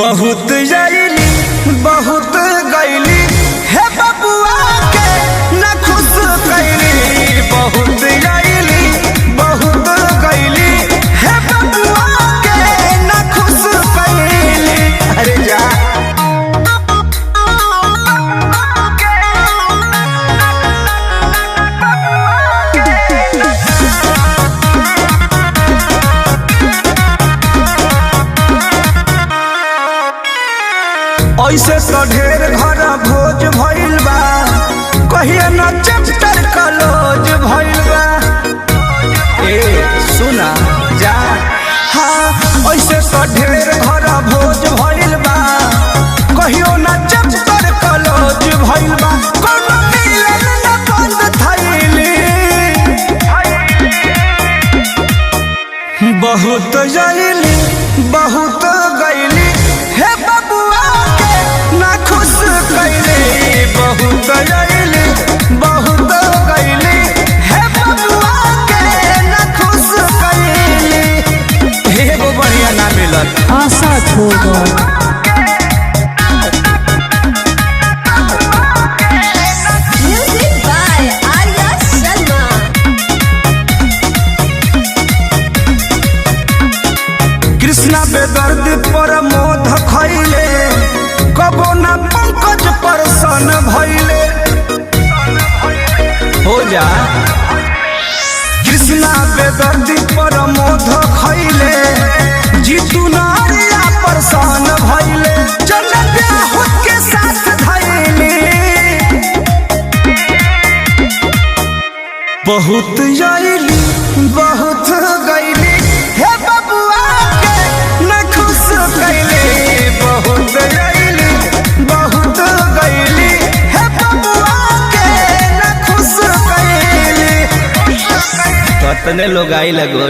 बहुत जाइली बहुत गईली हे बबुआ के न खुश कैली। बहुत जाइली बहुत गईली हे बबुआ के न खुश कैली। अरे जा ऐसे तो ढेर घर भोज भइल बा, कहिया न चैप्टर क्लोज भइल बा। ए सुना जा हाँ ऐसे तो ढेर घर भोज भइल बा, कहियो न चैप्टर क्लोज भइल बा। कोनो मिलन न बंद थैली बहुत जाइली बहुत गईली हे बबुआ के ना खुश कैली। बहुत जाइली बहुत गईली हे बबुआ के ना खुश कैली। एगो बढ़िया ना मिलल आशा छोड़ कृष्णा बेदर्द पर मोध खैले, कबो न पंकज पर सन भैले। हो जा कृष्णा बेदर्द पर मोध खैले, जीतू नारिया पर सन भैले। चल ब्याह के साथ धैले बहुत जाइली बहुत गईली हे बबुआ के न खुश कैली। बहुत जाइली बहुत गईली हे बबुआ के न खुश कैली। कतने लोग आई लगो।